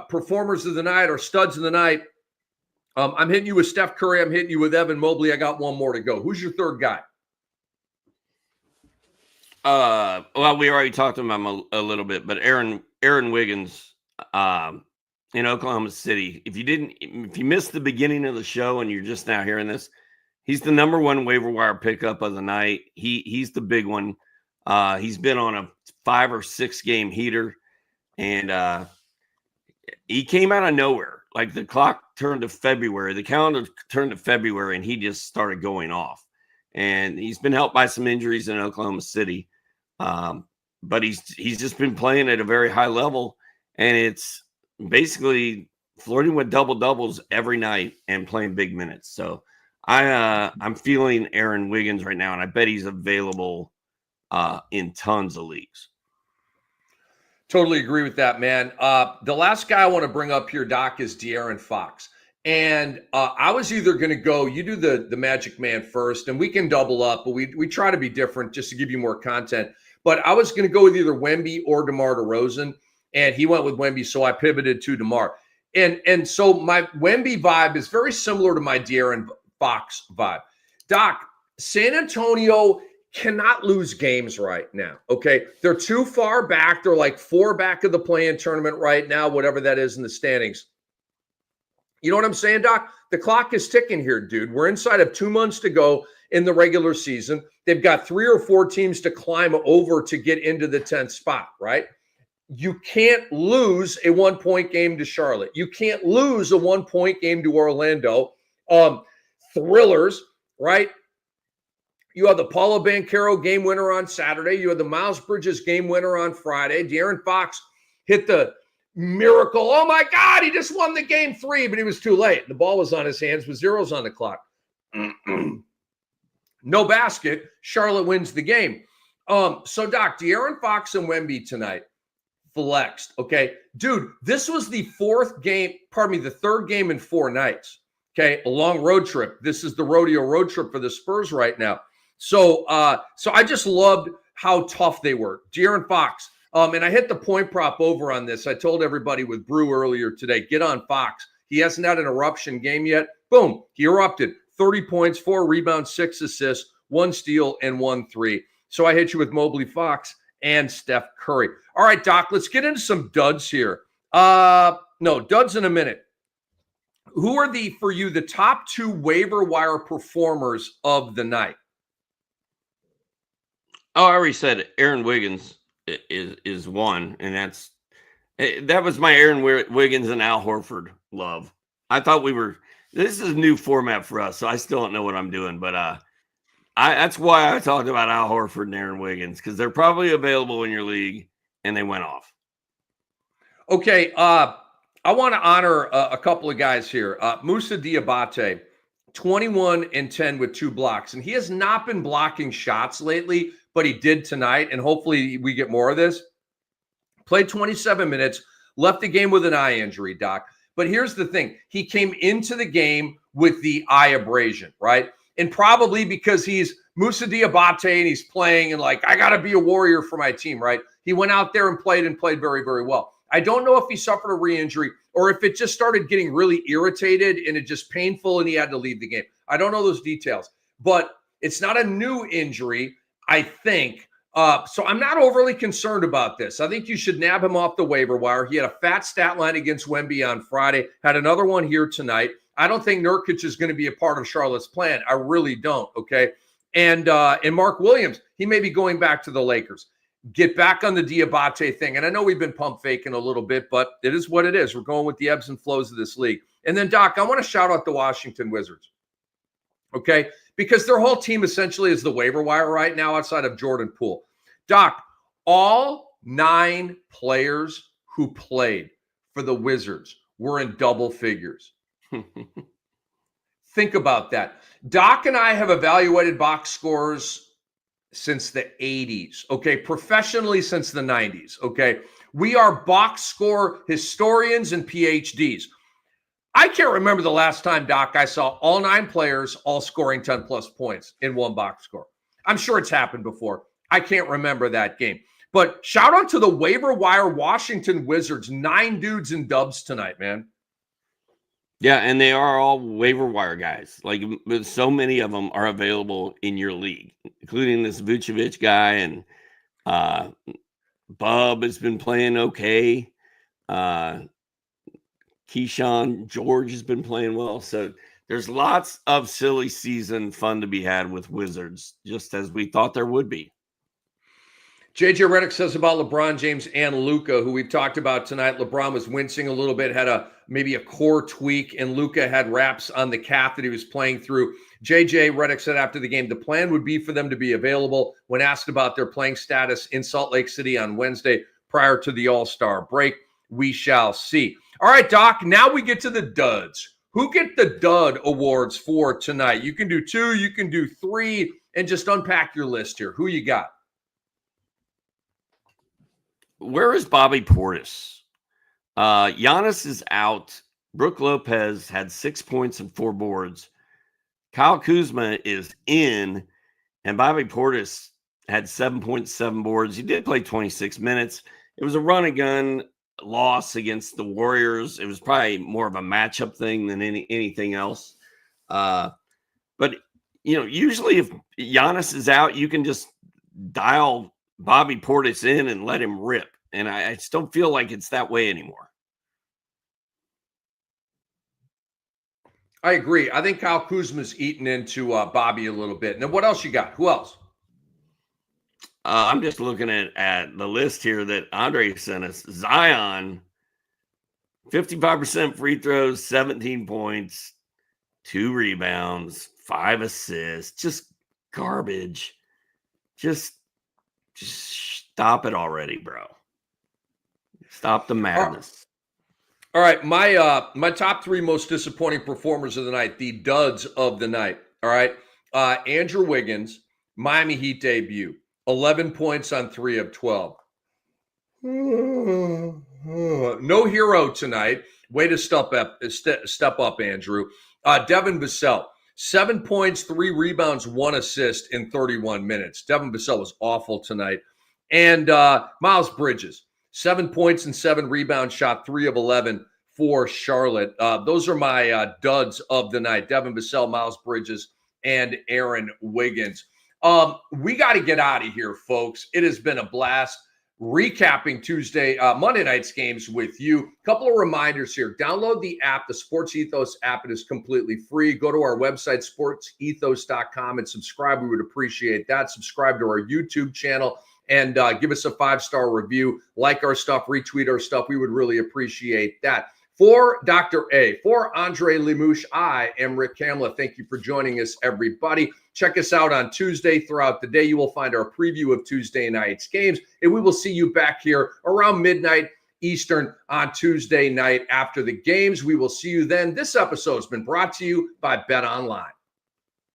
performers of the night or studs of the night. I'm hitting you with Steph Curry. I'm hitting you with Evan Mobley. I got one more to go. Who's your third guy? Well, we already talked about him a little bit, but Aaron Wiggins, in Oklahoma City. If you missed the beginning of the show and you're just now hearing this, he's the number 1 waiver wire pickup of the night. He's the big one. He's been on a 5 or 6 game heater, and he came out of nowhere. Like the clock turned to February, the calendar turned to February, and he just started going off. And he's been helped by some injuries in Oklahoma City, but he's just been playing at a very high level, and it's basically flirting with double doubles every night and playing big minutes. So I'm feeling Aaron Wiggins right now, and I bet he's available in tons of leagues. Totally agree with that, man. The last guy I want to bring up here, Doc, is De'Aaron Fox. And I was either going to go, you do the Magic Man first, and we can double up, but we try to be different just to give you more content. But I was going to go with either Wemby or DeMar DeRozan, and he went with Wemby, so I pivoted to DeMar. And so my Wemby vibe is very similar to my De'Aaron Fox vibe. Doc, San Antonio cannot lose games right now, okay? They're too far back. They're like 4 back of the play-in tournament right now, whatever that is in the standings. You know what I'm saying, Doc? The clock is ticking here, dude. We're inside of 2 months to go in the regular season. They've got 3 or 4 teams to climb over to get into the 10th spot, right? You can't lose a 1-point game to Charlotte. You can't lose a 1-point game to Orlando. Thrillers, right? You have the Paulo Banchero game winner on Saturday. You have the Miles Bridges game winner on Friday. De'Aaron Fox hit the miracle. Oh, my God, he just won the game 3, but he was too late. The ball was on his hands with zeros on the clock. No basket. Charlotte wins the game. So, Doc, De'Aaron Fox and Wemby tonight flexed, okay? Dude, this was the third game in 4 nights, okay? A long road trip. This is the rodeo road trip for the Spurs right now. So I just loved how tough they were. De'Aaron Fox, and I hit the point prop over on this. I told everybody with Brew earlier today, get on Fox. He hasn't had an eruption game yet. Boom, he erupted. 30 points, 4 rebounds, 6 assists, 1 steal, and 1 3. So I hit you with Mobley, Fox, and Steph Curry. All right, Doc, let's get into some duds here. No, duds in a minute. Who are for you, the top 2 waiver wire performers of the night? Oh, I already said Aaron Wiggins is one, and that was my Aaron Wiggins and Al Horford love. I thought this is a new format for us, so I still don't know what I'm doing, but that's why I talked about Al Horford and Aaron Wiggins, because they're probably available in your league, and they went off. Okay, I want to honor a couple of guys here. Moussa Diabate, 21 and 10 with 2 blocks, and he has not been blocking shots lately, but he did tonight, and hopefully we get more of this. Played 27 minutes, left the game with an eye injury, Doc. But here's the thing. He came into the game with the eye abrasion, right? And probably because he's Moussa Diabate and he's playing and like, I got to be a warrior for my team, right? He went out there and played very, very well. I don't know if he suffered a re-injury or if it just started getting really irritated and it just painful and he had to leave the game. I don't know those details, but it's not a new injury, I think. So I'm not overly concerned about this. I think you should nab him off the waiver wire. He had a fat stat line against Wemby on Friday, had another one here tonight. I don't think Nurkic is going to be a part of Charlotte's plan. I really don't, okay? And Mark Williams, he may be going back to the Lakers. Get back on the Diabate thing. And I know we've been pump faking a little bit, but it is what it is. We're going with the ebbs and flows of this league. And then, Doc, I want to shout out the Washington Wizards, okay? Because their whole team essentially is the waiver wire right now outside of Jordan Poole. Doc, all 9 players who played for the Wizards were in double figures. Think about that. Doc and I have evaluated box scores since the 80s, okay? Professionally since the 90s, okay? We are box score historians and PhDs. I can't remember the last time, Doc, I saw all 9 players all scoring 10-plus points in one box score. I'm sure it's happened before. I can't remember that game. But shout out to the waiver wire Washington Wizards. 9 dudes in dubs tonight, man. Yeah, and they are all waiver wire guys. Like, so many of them are available in your league, including this Vucevic guy, and Bub has been playing okay. Keyshawn George has been playing well. So there's lots of silly season fun to be had with Wizards, just as we thought there would be. JJ Redick says about LeBron James and Luka, who we've talked about tonight. LeBron was wincing a little bit, had maybe a core tweak, and Luka had wraps on the calf that he was playing through. JJ Redick said after the game, the plan would be for them to be available when asked about their playing status in Salt Lake City on Wednesday prior to the All-Star break. We shall see. All right, Doc, now we get to the duds. Who get the dud awards for tonight? You can do 2, you can do 3, and just unpack your list here. Who you got? Where is Bobby Portis? Giannis is out. Brook Lopez had 6 points and 4 boards. Kyle Kuzma is in, and Bobby Portis had 7.7 boards. He did play 26 minutes. It was a run and gun loss against the Warriors. It was probably more of a matchup thing than anything else. But, usually if Giannis is out, you can just dial Bobby Portis in and let him rip. And I just don't feel like it's that way anymore. I agree. I think Kyle Kuzma's eaten into Bobby a little bit. Now, what else you got? Who else? I'm just looking at the list here that Andre sent us. Zion, 55% free throws, 17 points, 2 rebounds, 5 assists. Just garbage. Just stop it already, bro. Stop the madness. All right, my top 3 most disappointing performers of the night, the duds of the night. All right, Andrew Wiggins, Miami Heat debut, 11 points on 3 of 12. No hero tonight. Way to step up, Andrew. Devin Vassell, 7 points, 3 rebounds, 1 assist in 31 minutes. Devin Vassell was awful tonight. And Miles Bridges, 7 points and 7 rebounds, shot 3 of 11 for Charlotte. Those are my duds of the night. Devin Vassell, Miles Bridges, and Aaron Wiggins. We got to get out of here, folks. It has been a blast recapping Monday night's games with you. A couple of reminders here. Download the app, the Sports Ethos app. It is completely free. Go to our website, sportsethos.com, and subscribe. We would appreciate that. Subscribe to our YouTube channel and give us a 5-star review. Like our stuff, retweet our stuff. We would really appreciate that. For Dr. A, for Andre Lemouche, I am Rick Kamla. Thank you for joining us, everybody. Check us out on Tuesday. Throughout the day, you will find our preview of Tuesday night's games, and we will see you back here around midnight Eastern on Tuesday night after the games. We will see you then. This episode has been brought to you by Bet Online.